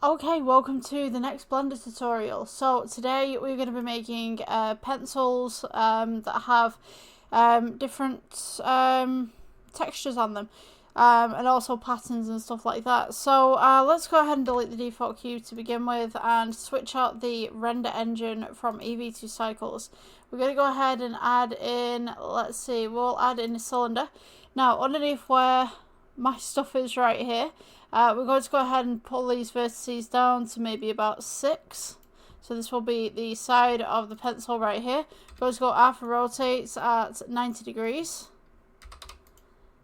Okay, welcome to the next Blender tutorial. So today we're going to be making pencils that have different textures on them and also patterns and stuff like that. So let's go ahead and delete the default cube to begin with and switch out the render engine from Eevee to cycles. We're going to go ahead and add in, let's see, we'll add in a cylinder. Now underneath where my stuff is right here, we're going to go ahead and pull these vertices down to maybe about 6. So this will be the side of the pencil right here. We're going to go alpha rotates at 90 degrees.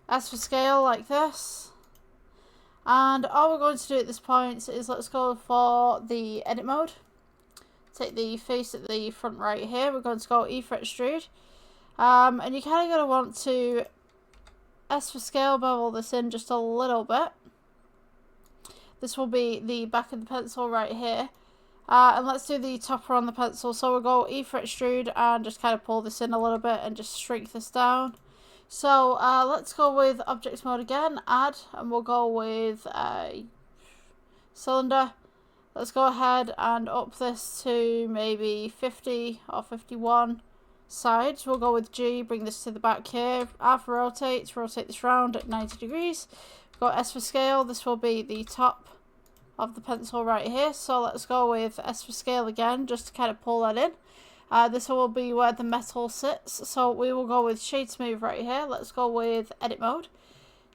As for scale, like this. And all we're going to do at this point is let's go for the edit mode. Take the face at the front right here. We're going to go E for extrude. And you kind of going to want to S for scale bevel this in just a little bit. This will be the back of the pencil right here. And let's do the topper on the pencil. So we'll go E for extrude and just kind of pull this in a little bit and just shrink this down. So let's go with object mode again, add, and we'll go with cylinder. Let's go ahead and up this to maybe 50 or 51 sides. We'll go with G, bring this to the back here. Alpha rotate, rotate this round at 90 degrees. Go S for scale, this will be the top of the pencil right here. So let's go with S for scale again, just to kind of pull that in. This will be where the metal sits. So we will go with shade smooth right here. Let's go with edit mode.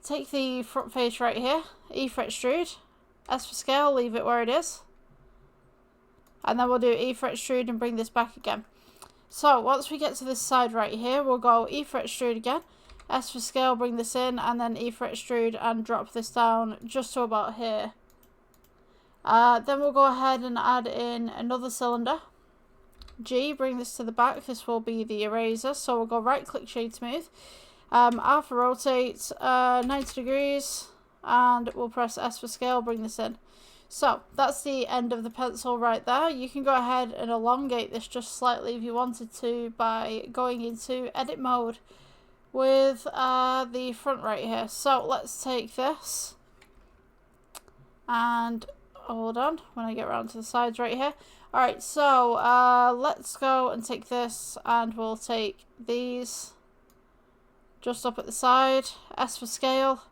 Take the front face right here, E for extrude. S for scale, leave it where it is. And then we'll do E for extrude and bring this back again. So once we get to this side right here, we'll go E for extrude again. S for scale, bring this in, and then E for extrude and drop this down just to about here. Then we'll go ahead and add in another cylinder. G, bring this to the back. This will be the eraser. So we'll go right click shade smooth. Alpha rotate 90 degrees, and we'll press S for scale, bring this in. So that's the end of the pencil right there. You can go ahead and elongate this just slightly if you wanted to by going into edit mode with the front right here. So let's take this and hold on when I get around to the sides right here. Alright, so let's go and take this and we'll take these just up at the side. S for scale,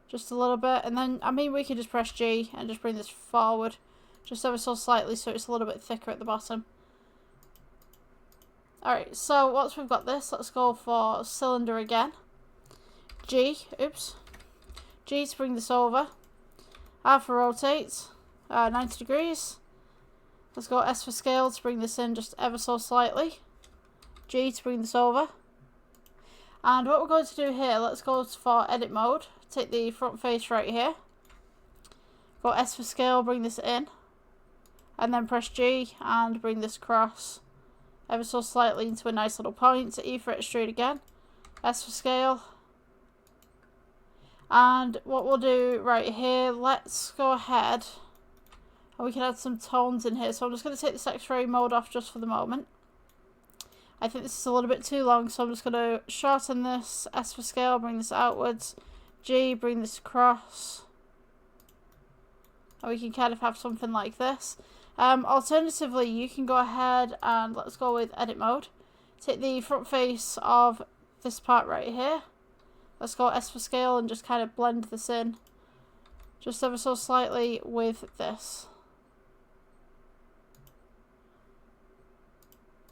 just a little bit, and then I mean we can just press G and just bring this forward just ever so slightly so it's a little bit thicker at the bottom. Alright, so once we've got this, let's go for cylinder again. G to bring this over. Alpha rotate 90 degrees. Let's go S for scale to bring this in just ever so slightly. G to bring this over. And what we're going to do here, let's go for edit mode. Take the front face right here. Go S for scale, bring this in. And then press G and bring this across ever so slightly into a nice little point. E for extrude again. S for scale. And what we'll do right here, let's go ahead and we can add some tones in here. So I'm just going to take this X-ray mode off just for the moment. I think this is a little bit too long, so I'm just going to shorten this. S for scale, bring this outwards. G, bring this across. And we can kind of have something like this. Alternatively, you can go ahead and let's go with edit mode. Take the front face of this part right here. Let's go S for scale and just kind of blend this in just ever so slightly with this.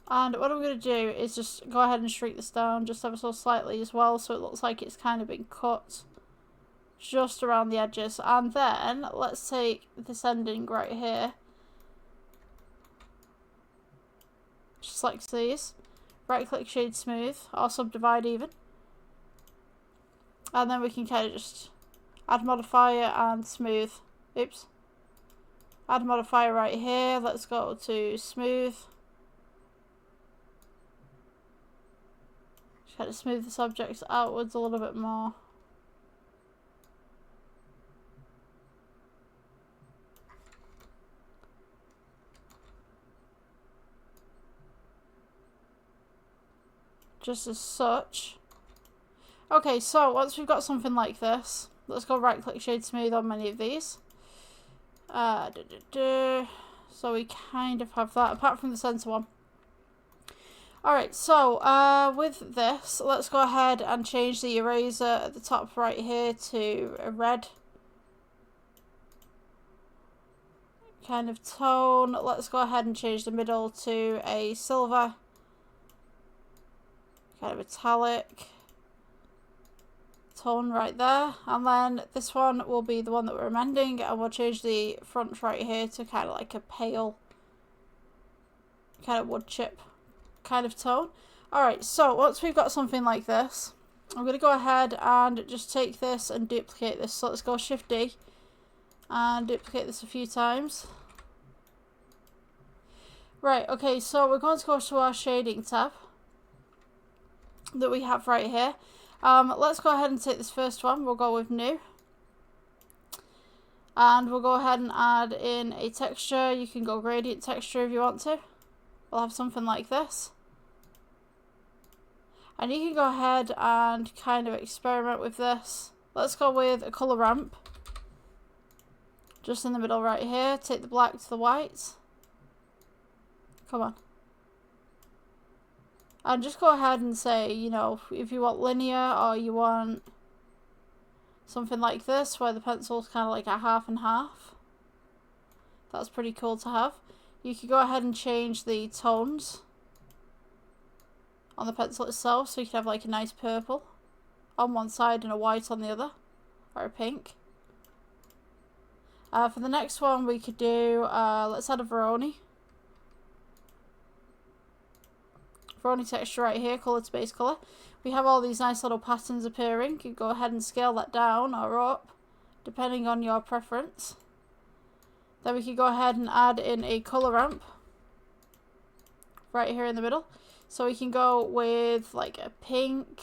And what I'm going to do is just go ahead and shrink this down just ever so slightly as well, so it looks like it's kind of been cut just around the edges. And then let's take this ending right here. Just select these. Right click shade smooth or subdivide even. And then we can kind of just add modifier and smooth. Oops. Add modifier right here. Let's go to smooth. Just kind of smooth this object outwards a little bit more. Just as such. Okay, so once we've got something like this, let's go right click shade smooth on many of these. So we kind of have that, apart from the center one. Alright, so with this, let's go ahead and change the eraser at the top right here to a red kind of tone. Let's go ahead and change the middle to a silver, kind of metallic tone right there. And then this one will be the one that we're amending, and we'll change the front right here to kind of like a pale kind of wood chip kind of tone. Alright, so once we've got something like this, I'm going to go ahead and just take this and duplicate this. So let's go Shift D and duplicate this a few times. Right, okay, so we're going to go to our shading tab that we have right here. Let's go ahead and take this first one. We'll go with new. And we'll go ahead and add in a texture. You can go gradient texture if you want to. We'll have something like this. And you can go ahead and kind of experiment with this. Let's go with a colour ramp. Just in the middle right here. Take the black to the white. Come on. And just go ahead and say, you know, if you want linear or you want something like this where the pencil's kind of like a half and half. That's pretty cool to have. You could go ahead and change the tones on the pencil itself, so you could have like a nice purple on one side and a white on the other, or a pink. For the next one we could do, let's add a Veroni texture right here, colour to base colour. We have all these nice little patterns appearing. You can go ahead and scale that down or up, depending on your preference. Then we can go ahead and add in a colour ramp right here in the middle. So we can go with like a pink,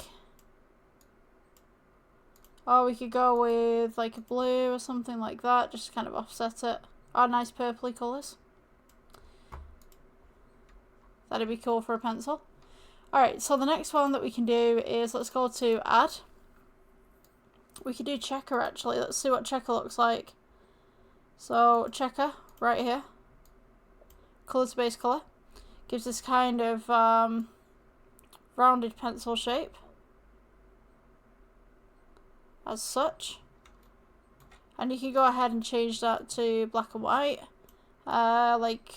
or we could go with like a blue or something like that, just to kind of offset it. Or nice purpley colours. That'd be cool for a pencil. Alright, so the next one that we can do is, let's go to add. We could do checker actually. Let's see what checker looks like. So checker right here. Colour to base colour. Gives this kind of rounded pencil shape. As such. And you can go ahead and change that to black and white. Like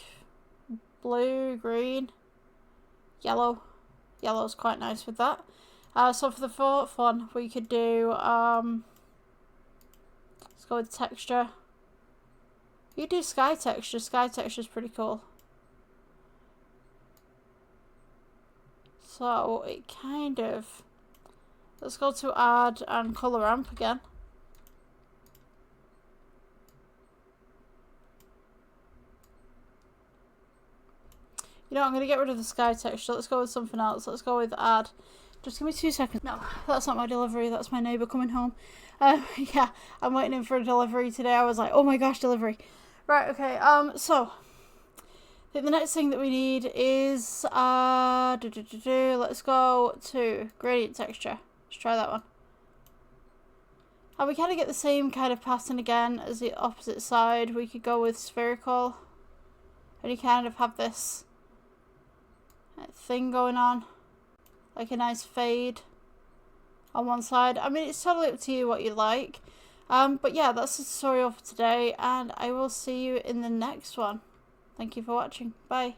blue, green, yellow. Yellow's quite nice with that. So for the fourth one, we could do, let's go with texture. You could do sky texture. Sky texture is pretty cool. So it kind of, let's go to add and colour ramp again. You know, I'm going to get rid of the sky texture. Let's go with something else. Let's go with add. Just give me 2 seconds. No, that's not my delivery. That's my neighbour coming home. Yeah, I'm waiting in for a delivery today. I was like, oh my gosh, delivery. Right, okay. So, I think the next thing that we need is, let's go to gradient texture. Let's try that one. And we kind of get the same kind of pattern again as the opposite side. We could go with spherical. And you kind of have this thing going on, like a nice fade on one side. I mean, it's totally up to you what you like, but yeah, that's the tutorial for today, and I will see you in the next one. Thank you for watching. Bye.